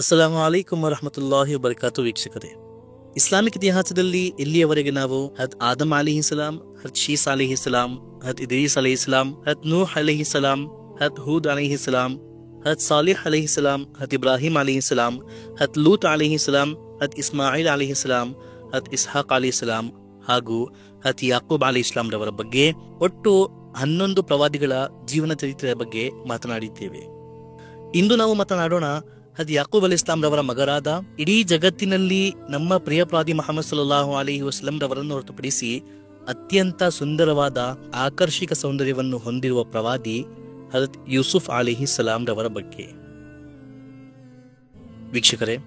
ಅಸ್ಸಲಾಮು ಅಲೈಕುಂ ವರಹಮತುಲ್ಲಾಹಿ ವಬರಕಾತು. ವೀಕ್ಷಕರೇ, ಇಸ್ಲಾಮಿಕ್ ಇತಿಹಾಸದಲ್ಲಿ ಇಲ್ಲಿಯವರೆಗೆ ನಾವು ಆದಮ್ ಅಲಿಹಿಸಲಾಂ, ಶೀಸ್ ಅಲಿಹಿಸಲಾಂ, ಇದ್ರೀಸ್ ಅಲಿಹಿಸಲಾಂ, ನೂಹ್ ಅಲಿಹಿಸಲಾಂ, ಹೂದ್ ಅಲಿಹಿಸಲಾಂ, ಸಾಲಿಹ್ ಅಲಿಹಿಸಲಾಂ, ಇಬ್ರಾಹಿಂ ಅಲಿಹಿಸಲಾಂ, ಲೂತ್ ಅಲಿಹಿಸಲಾಂ, ಇಸ್ಮಾಯಿಲ್ ಅಲಿಹಿಸಲಾಂ, ಇಸ್ಹಾಕ್ ಅಲಿಹಿಸಲಾಂ ಹಾಗೂ ಯಾಕೂಬ್ ಅಲಿ ಇಸ್ಲಾಂ ರವರ ಬಗ್ಗೆ ಒಟ್ಟು 11 ಪ್ರವಾದಿಗಳ ಜೀವನ ಚರಿತ್ರೆಯ ಬಗ್ಗೆ ಮಾತನಾಡಿದ್ದೇವೆ. ಇಂದು ನಾವು ಮಾತನಾಡೋಣ ಯಾಕೂಬ್ ಅಲಿ ಇಸ್ಲಾಂ ರವರ ಮಗರಾದ, ಇಡೀ ಜಗತ್ತಿನಲ್ಲಿ ನಮ್ಮ ಪ್ರಿಯ ಪ್ರವಾದಿ ಮುಹಮ್ಮದ್ ಸಲ್ಲಲ್ಲಾಹು ಅಲೈಹಿ ವಸಲ್ಲಂ ರವರನ್ನು ಹೊರತುಪಡಿಸಿ ಅತ್ಯಂತ ಸುಂದರವಾದ ಆಕರ್ಷಕ ಸೌಂದರ್ಯವನ್ನು ಹೊಂದಿರುವ ಪ್ರವಾದಿ ಹಜರತ್ ಯೂಸುಫ್ ಅಲಿಹಿ ಸಲಾಂ ರವರ ಬಗ್ಗೆ. ವೀಕ್ಷಕರೇ,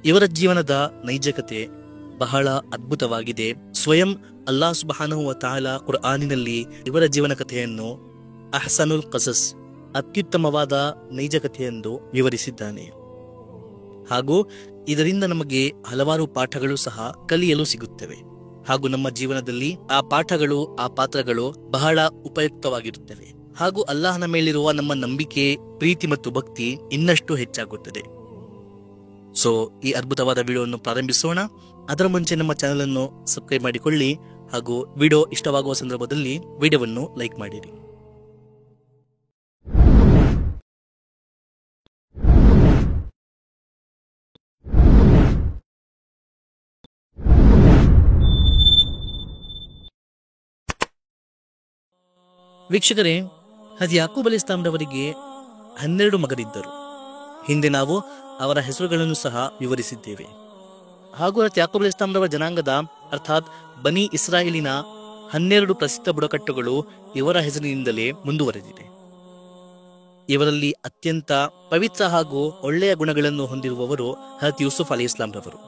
ಇವರ ಜೀವನದ ನೈಜಕತೆ ಬಹಳ ಅದ್ಭುತವಾಗಿದೆ. ಸ್ವಯಂ ಅಲ್ಲಾಹ್ ಸುಬ್ಹಾನಹು ವ ತಆಲಾ ಕುರ್ಆನಿನಲ್ಲಿ ಇವರ ಜೀವನ ಕಥೆಯನ್ನು ಅಹ್ಸನುಲ್ ಕಸಸ್, ಅತ್ಯುತ್ತಮವಾದ ನೈಜಕಥೆಯೆಂದು ವಿವರಿಸಿದ್ದಾನೆ. ಹಾಗೂ ಇದರಿಂದ ನಮಗೆ ಹಲವಾರು ಪಾಠಗಳು ಸಹ ಕಲಿಯಲು ಸಿಗುತ್ತವೆ. ಹಾಗೂ ನಮ್ಮ ಜೀವನದಲ್ಲಿ ಆ ಪಾಠಗಳು, ಆ ಪಾತ್ರಗಳು ಬಹಳ ಉಪಯುಕ್ತವಾಗಿರುತ್ತವೆ. ಹಾಗೂ ಅಲ್ಲಾಹನ ಮೇಲಿರುವ ನಮ್ಮ ನಂಬಿಕೆ, ಪ್ರೀತಿ ಮತ್ತು ಭಕ್ತಿ ಇನ್ನಷ್ಟು ಹೆಚ್ಚಾಗುತ್ತದೆ. ಸೊ ಈ ಅದ್ಭುತವಾದ ವಿಡಿಯೋವನ್ನು ಪ್ರಾರಂಭಿಸೋಣ. ಅದರ ಮುಂಚೆ ನಮ್ಮ ಚಾನೆಲ್ ಅನ್ನು ಸಬ್ಸ್ಕ್ರೈಬ್ ಮಾಡಿಕೊಳ್ಳಿ ಹಾಗೂ ವಿಡಿಯೋ ಇಷ್ಟವಾಗುವ ಸಂದರ್ಭದಲ್ಲಿ ವಿಡಿಯೋವನ್ನು ಲೈಕ್ ಮಾಡಿರಿ. ವೀಕ್ಷಕರೇ, ಯಾಕೂಬ್ ಅಲಿ ಇಸ್ಲಾಂ ರವರಿಗೆ 12 ಮಗರಿದ್ದರು. ಹಿಂದೆ ನಾವು ಅವರ ಹೆಸರುಗಳನ್ನು ಸಹ ವಿವರಿಸಿದ್ದೇವೆ. ಹಾಗೂ ಯಾಕೂಬ್ ಅಲಿ ಇಸ್ಲಾಂ ರವರ ಜನಾಂಗದ ಅರ್ಥಾತ್ ಬನಿ ಇಸ್ರಾಯೇಲಿನ 12 ಪ್ರಸಿದ್ಧ ಬುಡಕಟ್ಟುಗಳು ಇವರ ಹೆಸರಿನಿಂದಲೇ ಮುಂದುವರೆದಿದೆ. ಇವರಲ್ಲಿ ಅತ್ಯಂತ ಪವಿತ್ರ ಹಾಗೂ ಒಳ್ಳೆಯ ಗುಣಗಳನ್ನು ಹೊಂದಿರುವವರು ಯೂಸುಫ್ ಅಲಿ ಇಸ್ಲಾಂ ರವರು.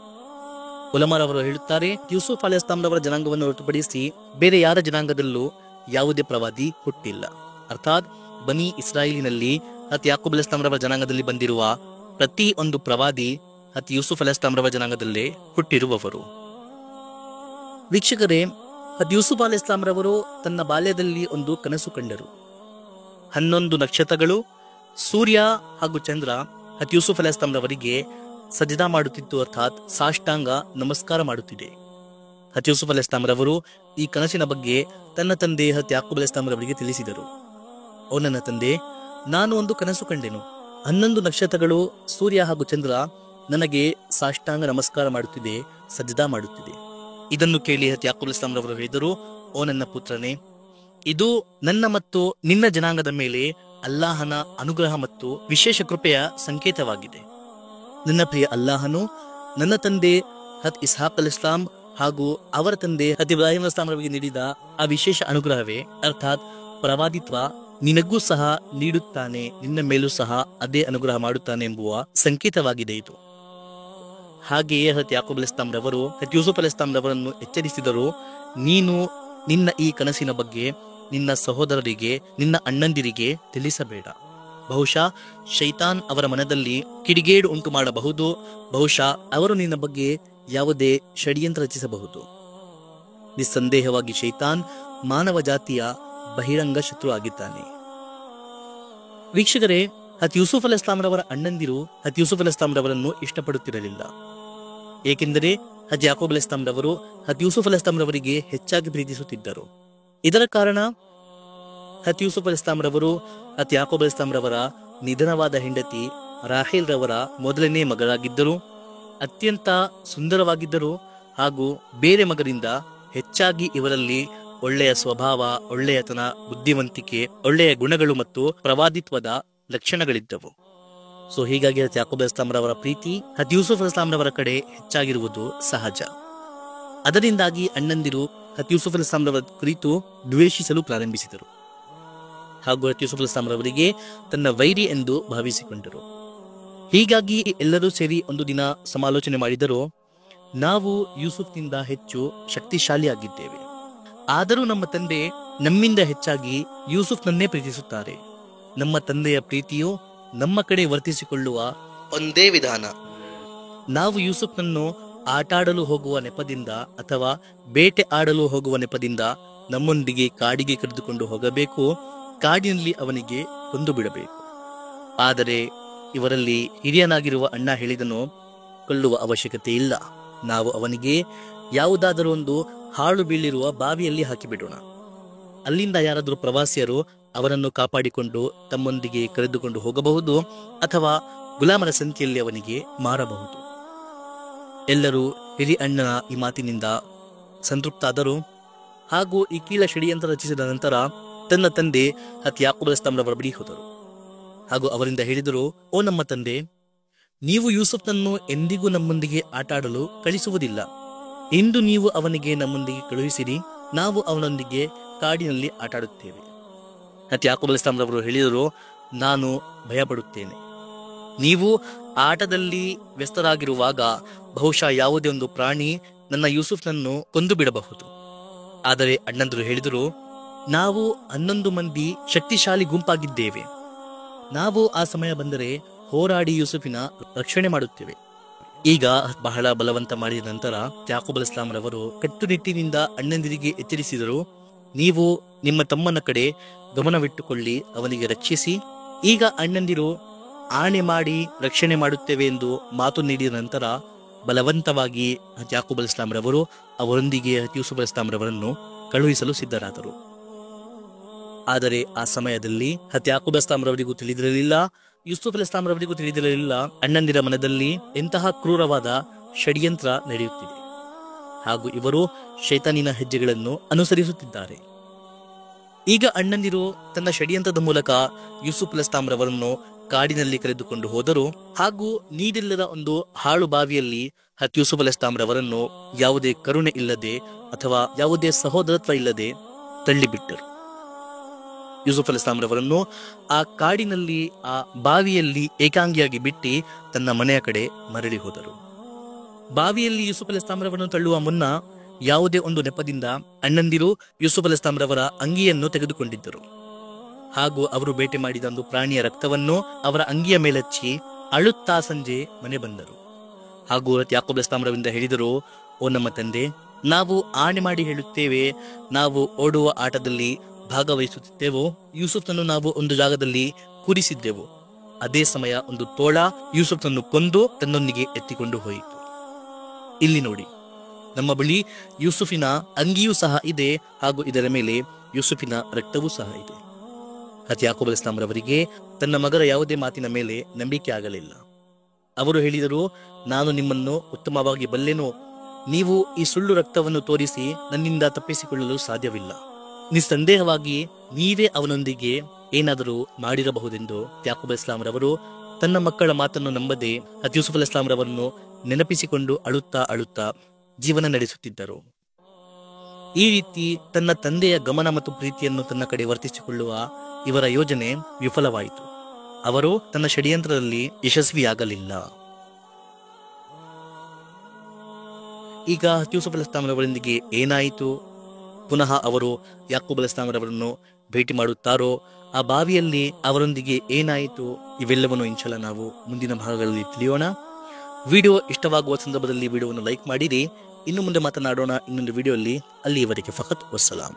ಉಲಮಾರವರು ಹೇಳುತ್ತಾರೆ, ಯೂಸುಫ್ ಅಲಿ ಇಸ್ಲಾಂ ರವರ ಜನಾಂಗವನ್ನು ಹೊರತುಪಡಿಸಿ ಬೇರೆ ಯಾರ ಜನಾಂಗದಲ್ಲೂ ಯಾವುದೇ ಪ್ರವಾದಿ ಹುಟ್ಟಿಲ್ಲ. ಅರ್ಥಾತ್ ಬನಿ ಇಸ್ರಾಯೇಲಿನಲ್ಲಿ ಯಾಕೂಬ್ ಅಲಿ ಇಸ್ಲಾಂ ರವರ ಜನಾಂಗದಲ್ಲಿ ಬಂದಿರುವ ಪ್ರತಿ ಒಂದು ಪ್ರವಾದಿ ಯೂಸುಫ್ ಅಲಿ ಇಸ್ಲಾಂ ರವರ ಜನಾಂಗದಲ್ಲೇ ಹುಟ್ಟಿರುವವರು. ವೀಕ್ಷಕರೇ, ಯೂಸುಫ್ ಅಲಿ ಇಸ್ಲಾಂ ರವರು ತನ್ನ ಬಾಲ್ಯದಲ್ಲಿ ಒಂದು ಕನಸು ಕಂಡರು. 11 ನಕ್ಷತ್ರಗಳು, ಸೂರ್ಯ ಹಾಗೂ ಚಂದ್ರ ಯೂಸುಫ್ ಅಲಿ ಇಸ್ಲಾಂ ರವರಿಗೆ ಸಜದಾ ಮಾಡುತ್ತಿತ್ತು, ಅರ್ಥಾತ್ ಸಾಷ್ಟಾಂಗ ನಮಸ್ಕಾರ ಮಾಡುತ್ತಿದೆ. ಯೂಸುಫ್ ಅಲಿ ಇಸ್ಲಾಂ ರವರು ಈ ಕನಸಿನ ಬಗ್ಗೆ ತನ್ನ ತಂದೆ ಯಾಕೂಬ್ ಅಲಿ ಇಸ್ಲಾಂ ರವರಿಗೆ ತಿಳಿಸಿದರು. ಓ ನನ್ನ ತಂದೆ, ನಾನು ಒಂದು ಕನಸು ಕಂಡೆನು. 11 ನಕ್ಷತ್ರಗಳು, ಸೂರ್ಯ ಹಾಗೂ ಚಂದ್ರ ನನಗೆ ಸಾಷ್ಟಾಂಗ ನಮಸ್ಕಾರ ಮಾಡುತ್ತಿದೆ, ಸಜದಾ ಮಾಡುತ್ತಿದೆ. ಇದನ್ನು ಕೇಳಿ ಯಾಕೂಬ್ ಅಲಿ ಇಸ್ಲಾಂ ರವರು ಹೇಳಿದರು, ಓ ನನ್ನ ಪುತ್ರನೇ, ಇದು ನನ್ನ ಮತ್ತು ನಿನ್ನ ಜನಾಂಗದ ಮೇಲೆ ಅಲ್ಲಾಹನ ಅನುಗ್ರಹ ಮತ್ತು ವಿಶೇಷ ಕೃಪೆಯ ಸಂಕೇತವಾಗಿದೆ. ನನ್ನ ಪ್ರಿಯ ಅಲ್ಲಾಹನು ನನ್ನ ತಂದೆ ಇಸ್ಹಾಕ್ ಅಲಿ ಇಸ್ಲಾಂ ಹಾಗೂ ಅವರ ತಂದೆ ಇಬ್ರಾಹಿಂ ಅಲಿ ಇಸ್ಲಾಂ ರವರಿಗೆ ನೀಡಿದ ಆ ವಿಶೇಷ ಅನುಗ್ರಹವೇ, ಅರ್ಥಾತ್ ಪ್ರವಾದಿತ್ವ ನಿನಗೂ ಸಹ ನೀಡುತ್ತಾನೆ, ನಿನ್ನ ಮೇಲೂ ಸಹ ಅದೇ ಅನುಗ್ರಹ ಮಾಡುತ್ತಾನೆ ಎಂಬುವ ಸಂಕೇತವಾಗಿದೆ ಇದು. ಹಾಗೆಯೇ ಯಾಕೂಬ್ ಅಲಿ ಇಸ್ಲಾಂ ರವರು ಯೂಸುಫ್ ಅಲಿ ಇಸ್ಲಾಂ ರವರನ್ನು ಎಚ್ಚರಿಸಿದರು, ನೀನು ನಿನ್ನ ಈ ಕನಸಿನ ಬಗ್ಗೆ ನಿನ್ನ ಸಹೋದರರಿಗೆ, ನಿನ್ನ ಅಣ್ಣಂದಿರಿಗೆ ತಿಳಿಸಬೇಡ. ಬಹುಶಃ ಶೈತಾನ್ ಅವರ ಮನದಲ್ಲಿ ಕಿಡಿಗೇಡು ಉಂಟು ಮಾಡಬಹುದು. ಬಹುಶಃ ಅವರು ನಿನ್ನ ಬಗ್ಗೆ ಯಾವುದೇ ಷಡ್ಯಂತ್ರ ರಚಿಸಬಹುದು. ನಿಸ್ಸಂದೇಹವಾಗಿ ಶೈತಾನ್ ಮಾನವ ಜಾತಿಯ ಬಹಿರಂಗ ಶತ್ರು ಆಗಿದ್ದಾನೆ. ವೀಕ್ಷಕರೇ, ಯೂಸುಫ್ ಅಲಿ ಇಸ್ಲಾಂ ರವರ ಅಣ್ಣಂದಿರು ಯೂಸುಫ್ ಅಲಿ ಇಸ್ಲಾಂ ರವರನ್ನು ಇಷ್ಟಪಡುತ್ತಿರಲಿಲ್ಲ. ಏಕೆಂದರೆ ಯಾಕೂಬ್ ಅಲಿ ಇಸ್ಲಾಂ ರವರು ಯೂಸುಫ್ ಅಲಿ ಇಸ್ಲಾಂ ರವರಿಗೆ ಹೆಚ್ಚಾಗಿ ಪ್ರೀತಿಸುತ್ತಿದ್ದರು. ಇದರ ಕಾರಣ ಯೂಸುಫ್ ಅಲಿ ಇಸ್ಲಾಂ ರವರು ಯಾಕೂಬ್ ಅಲಿ ಇಸ್ಲಾಂ ರವರ ನಿಧನವಾದ ಹೆಂಡತಿ ರಾಹೇಲ್ ರವರ ಮೊದಲನೇ ಮಗಳಾಗಿದ್ದರು. ಅತ್ಯಂತ ಸುಂದರವಾಗಿದ್ದರು ಹಾಗೂ ಬೇರೆ ಮಗರಿಂದ ಹೆಚ್ಚಾಗಿ ಇವರಲ್ಲಿ ಒಳ್ಳೆಯ ಸ್ವಭಾವ, ಒಳ್ಳೆಯತನ, ಬುದ್ಧಿವಂತಿಕೆ, ಒಳ್ಳೆಯ ಗುಣಗಳು ಮತ್ತು ಪ್ರವಾದಿತ್ವದ ಲಕ್ಷಣಗಳಿದ್ದವು. ಸೊ ಹೀಗಾಗಿ ಯಾಕೂಬ್ ಅಲಿ ಇಸ್ಲಾಂ ರವರ ಪ್ರೀತಿ ಯೂಸುಫ್ ಅಲಿ ಇಸ್ಲಾಂ ರವರ ಕಡೆ ಹೆಚ್ಚಾಗಿರುವುದು ಸಹಜ. ಅದರಿಂದಾಗಿ ಅಣ್ಣಂದಿರು ಯೂಸುಫ್ ಅಲಿ ಇಸ್ಲಾಂ ರವರ ಕುರಿತು ದ್ವೇಷಿಸಲು ಪ್ರಾರಂಭಿಸಿದರು ಹಾಗೂ ಯೂಸುಫ್ ಅಲಿ ಇಸ್ಲಾಂ ರವರಿಗೆ ತನ್ನ ವೈರಿ ಎಂದು ಭಾವಿಸಿಕೊಂಡರು. ಹೀಗಾಗಿ ಎಲ್ಲರೂ ಸೇರಿ ಒಂದು ದಿನ ಸಮಾಲೋಚನೆ ಮಾಡಿದರು, ನಾವು ಯೂಸುಫ್ನಿಂದ ಹೆಚ್ಚು ಶಕ್ತಿಶಾಲಿಯಾಗಿದ್ದೇವೆ, ಆದರೂ ನಮ್ಮ ತಂದೆ ನಮ್ಮಿಂದ ಹೆಚ್ಚಾಗಿ ಯೂಸುಫ್ನನ್ನೇ ಪ್ರೀತಿಸುತ್ತಾರೆ. ನಮ್ಮ ತಂದೆಯ ಪ್ರೀತಿಯು ನಮ್ಮ ಕಡೆ ವರ್ತಿಸಿಕೊಳ್ಳುವ ಒಂದೇ ವಿಧಾನ, ನಾವು ಯೂಸುಫ್ನನ್ನು ಆಟಾಡಲು ಹೋಗುವ ನೆಪದಿಂದ ಅಥವಾ ಬೇಟೆ ಆಡಲು ಹೋಗುವ ನೆಪದಿಂದ ನಮ್ಮೊಂದಿಗೆ ಕಾಡಿಗೆ ಕರೆದುಕೊಂಡು ಹೋಗಬೇಕು, ಕಾಡಿನಲ್ಲಿ ಅವನಿಗೆ ಕೊಂದು ಬಿಡಬೇಕು. ಆದರೆ ಇವರಲ್ಲಿ ಹಿರಿಯನಾಗಿರುವ ಅಣ್ಣ ಹೇಳಿದನು, ಕೊಲ್ಲುವ ಅವಶ್ಯಕತೆ ಇಲ್ಲ. ನಾವು ಅವನಿಗೆ ಯಾವುದಾದರೂ ಒಂದು ಹಾಳು ಬೀಳಿರುವ ಬಾವಿಯಲ್ಲಿ ಹಾಕಿಬಿಡೋಣ. ಅಲ್ಲಿಂದ ಯಾರಾದರೂ ಪ್ರವಾಸಿಯರು ಅವನನ್ನು ಕಾಪಾಡಿಕೊಂಡು ತಮ್ಮೊಂದಿಗೆ ಕರೆದುಕೊಂಡು ಹೋಗಬಹುದು ಅಥವಾ ಗುಲಾಮರ ಸಂಖ್ಯೆಯಲ್ಲಿ ಅವನಿಗೆ ಮಾರಬಹುದು. ಎಲ್ಲರೂ ಹಿರಿ ಅಣ್ಣನ ಈ ಮಾತಿನಿಂದ ಸಂತೃಪ್ತಾದರು. ಹಾಗೂ ಈ ಕೀಲ ಷಡ್ಯಂತ್ರ ರಚಿಸಿದ ನಂತರ ತನ್ನ ತಂದೆ ಯಾಕೂಬ್ ಅಲೈಹಿಸ್ಸಲಾಂ ಬಳಿ ಹೋದರು ಹಾಗೂ ಅವರಿಂದ ಹೇಳಿದರು, ಓ ನಮ್ಮ ತಂದೆ, ನೀವು ಯೂಸುಫ್ನನ್ನು ಎಂದಿಗೂ ನಮ್ಮೊಂದಿಗೆ ಆಟ ಆಡಲು ಕಳಿಸುವುದಿಲ್ಲ. ಇಂದು ನೀವು ಅವನಿಗೆ ನಮ್ಮೊಂದಿಗೆ ಕಳುಹಿಸಿರಿ, ನಾವು ಅವನೊಂದಿಗೆ ಕಾಡಿನಲ್ಲಿ ಆಟ ಆಡುತ್ತೇವೆ. ಯಾಕೂಬ್ ಅಲೈಹಿಸ್ಸಲಾಂ ಹೇಳಿದರು, ನಾನು ಭಯಪಡುತ್ತೇನೆ. ನೀವು ಆಟದಲ್ಲಿ ವ್ಯಸ್ತರಾಗಿರುವಾಗ ಬಹುಶಃ ಯಾವುದೇ ಒಂದು ಪ್ರಾಣಿ ನನ್ನ ಯೂಸುಫ್ನನ್ನು ಕೊಂದು ಬಿಡಬಹುದು. ಆದರೆ ಅಣ್ಣಂದರು ಹೇಳಿದರು, ನಾವು 11 ಮಂದಿ ಶಕ್ತಿಶಾಲಿ ಗುಂಪಾಗಿದ್ದೇವೆ. ನಾವು ಆ ಸಮಯ ಬಂದರೆ ಹೋರಾಡಿ ಯೂಸುಫಿನ ರಕ್ಷಣೆ ಮಾಡುತ್ತೇವೆ. ಈಗ ಬಹಳ ಬಲವಂತ ಮಾಡಿದ ನಂತರ ಯಾಕೂಬ್ ಅಲೈಹಿಸ್ಸಲಾಂ ಕಟ್ಟುನಿಟ್ಟಿನಿಂದ ಅಣ್ಣಂದಿರಿಗೆ ಎಚ್ಚರಿಸಿದರು, ನೀವು ನಿಮ್ಮ ತಮ್ಮನ ಕಡೆ ಗಮನವಿಟ್ಟುಕೊಳ್ಳಿ, ಅವನಿಗೆ ರಕ್ಷಿಸಿ. ಈಗ ಅಣ್ಣಂದಿರು ಆಣೆ ಮಾಡಿ ರಕ್ಷಣೆ ಮಾಡುತ್ತೇವೆ ಎಂದು ಮಾತು ನೀಡಿದ ನಂತರ ಬಲವಂತವಾಗಿ ಯಾಕೂಬ್ ಅಲೈಹಿಸ್ಸಲಾಂ ಅವರೊಂದಿಗೆ ಯೂಸುಫ್ ಅಲೈಹಿಸ್ಸಲಾಂ ಕಳುಹಿಸಲು ಸಿದ್ಧರಾದರು. ಆದರೆ ಆ ಸಮಯದಲ್ಲಿ ಯಾಕೂಬ್ ಅಲೈಹಿಸ್ಸಲಾಂ ತಿಳಿದಿರಲಿಲ್ಲ, ಯೂಸುಫ್ ಅಲೈಹಿಸ್ಸಲಾಂ ತಿಳಿದಿರಲಿಲ್ಲ, ಅಣ್ಣಂದಿರ ಮನದಲ್ಲಿ ಎಂತಹ ಕ್ರೂರವಾದ ಷಡ್ಯಂತ್ರ ನಡೆಯುತ್ತಿದೆ ಹಾಗೂ ಇವರು ಶೈತಾನಿನ ಹೆಜ್ಜೆಗಳನ್ನು ಅನುಸರಿಸುತ್ತಿದ್ದಾರೆ. ಈಗ ಅಣ್ಣಂದಿರು ತನ್ನ ಷಡ್ಯಂತ್ರದ ಮೂಲಕ ಯೂಸುಫ್ ಅಲೈಹಿಸ್ಸಲಾಂ ಕಾಡಿನಲ್ಲಿ ಕರೆದುಕೊಂಡು ಹೋದರು ಹಾಗೂ ನೀರಿಲ್ಲದ ಒಂದು ಹಾಳು ಬಾವಿಯಲ್ಲಿ ಯೂಸುಫ್ ಅಲೈಹಿಸ್ಸಲಾಂ ಯಾವುದೇ ಕರುಣೆ ಇಲ್ಲದೆ ಅಥವಾ ಯಾವುದೇ ಸಹೋದರತ್ವ ಇಲ್ಲದೆ ತಳ್ಳಿಬಿಟ್ಟರು. ಯೂಸುಫ್ ಅಲೈಹಿಸ್ಸಲಾಂ ಆ ಕಾಡಿನಲ್ಲಿ ಆ ಬಾವಿಯಲ್ಲಿ ಏಕಾಂಗಿಯಾಗಿ ಬಿಟ್ಟು ತನ್ನ ಮನೆಯ ಕಡೆ ಮರಳಿ ಹೋದರು. ಬಾವಿಯಲ್ಲಿ ಯೂಸುಫ್ ಅಲೈಹಿಸ್ಸಲಾಂ ತಳ್ಳುವ ಮುನ್ನ ಯಾವುದೇ ಒಂದು ನೆಪದಿಂದ ಅಣ್ಣಂದಿರು ಯೂಸುಫ್ ಅಲೈಹಿಸ್ಸಲಾಂ ಅಂಗಿಯನ್ನು ತೆಗೆದುಕೊಂಡಿದ್ದರು ಹಾಗೂ ಅವರು ಬೇಟೆ ಮಾಡಿದ ಒಂದು ಪ್ರಾಣಿಯ ರಕ್ತವನ್ನು ಅವರ ಅಂಗಿಯ ಮೇಲಚ್ಚಿ ಅಳುತ್ತಾ ಸಂಜೆ ಮನೆ ಬಂದರು ಹಾಗೂ ಯಾಕೂಬ್ ಅಲೈಹಿಸ್ಸಲಾಂ ಹೇಳಿದರು, ಓ ನಮ್ಮ ತಂದೆ, ನಾವು ಆಣೆ ಮಾಡಿ ಹೇಳುತ್ತೇವೆ, ನಾವು ಓಡುವ ಆಟದಲ್ಲಿ ಭಾಗವಹಿಸುತ್ತಿದ್ದೆವು. ಯೂಸುಫ್ನನ್ನು ನಾವು ಒಂದು ಜಾಗದಲ್ಲಿ ಕೂರಿಸಿದ್ದೆವು. ಅದೇ ಸಮಯ ಒಂದು ತೋಳ ಯೂಸುಫ್ನನ್ನು ಕೊಂದು ತನ್ನೊಂದಿಗೆ ಎತ್ತಿಕೊಂಡು ಹೋಯಿತು. ಇಲ್ಲಿ ನೋಡಿ, ನಮ್ಮ ಬಳಿ ಯೂಸುಫಿನ ಅಂಗಿಯೂ ಸಹ ಇದೆ ಹಾಗೂ ಇದರ ಮೇಲೆ ಯೂಸುಫಿನ ರಕ್ತವೂ ಸಹ ಇದೆ. ಯಾಕೂಬ್ ಅಲೈಹಿಸ್ಸಲಾಂ ತನ್ನ ಮಗರ ಯಾವುದೇ ಮಾತಿನ ಮೇಲೆ ನಂಬಿಕೆ ಆಗಲಿಲ್ಲ. ಅವರು ಹೇಳಿದರು, ನಾನು ನಿಮ್ಮನ್ನು ಉತ್ತಮವಾಗಿ ಬಲ್ಲೆನು. ನೀವು ಈ ಸುಳ್ಳು ರಕ್ತವನ್ನು ತೋರಿಸಿ ನನ್ನಿಂದ ತಪ್ಪಿಸಿಕೊಳ್ಳಲು ಸಾಧ್ಯವಿಲ್ಲ. ನಿಸ್ಸಂದೇಹವಾಗಿ ನೀವೇ ಅವನೊಂದಿಗೆ ಏನಾದರೂ ಮಾಡಿರಬಹುದೆಂದು ಯಾಕೂಬ್ ಅಲೈಹಿಸ್ಸಲಾಂ ತನ್ನ ಮಕ್ಕಳ ಮಾತನ್ನು ನಂಬದೆ ಯೂಸುಫ್ ಅಲೈಹಿಸ್ಸಲಾಂ ನೆನಪಿಸಿಕೊಂಡು ಅಳುತ್ತಾ ಜೀವನ ನಡೆಸುತ್ತಿದ್ದರು. ಈ ರೀತಿ ತನ್ನ ತಂದೆಯ ಗಮನ ಮತ್ತು ಪ್ರೀತಿಯನ್ನು ತನ್ನ ಕಡೆ ವರ್ತಿಸಿಕೊಳ್ಳುವ ಇವರ ಯೋಜನೆ ವಿಫಲವಾಯಿತು. ಅವರು ತನ್ನ ಷಡ್ಯಂತ್ರದಲ್ಲಿ ಯಶಸ್ವಿಯಾಗಲಿಲ್ಲ. ಈಗ ಯೂಸುಫ್ ಅಲೈಹಿಸ್ಸಲಾಂ ಏನಾಯಿತು? ಪುನಃ ಅವರು ಯಾಕೂಬ್ ಅಲೈಹಿಸ್ಸಲಾಂ ಭೇಟಿ ಮಾಡುತ್ತಾರೋ? ಆ ಬಾವಿಯಲ್ಲಿ ಅವರೊಂದಿಗೆ ಏನಾಯಿತು? ಇವೆಲ್ಲವನ್ನು ಇನ್ಶಾಅಲ್ಲಾ ನಾವು ಮುಂದಿನ ಭಾಗಗಳಲ್ಲಿ ತಿಳಿಯೋಣ. ವಿಡಿಯೋ ಇಷ್ಟವಾಗುವ ಸಂದರ್ಭದಲ್ಲಿ ವಿಡಿಯೋವನ್ನು ಲೈಕ್ ಮಾಡಿರಿ. ಇನ್ನು ಮುಂದೆ ಮಾತನಾಡೋಣ ಇನ್ನೊಂದು ವಿಡಿಯೋಲ್ಲಿ. ಅಲ್ಲಿಯವರೆಗೆ ಫಕತ್ ವಸ್ಸಲಾಂ.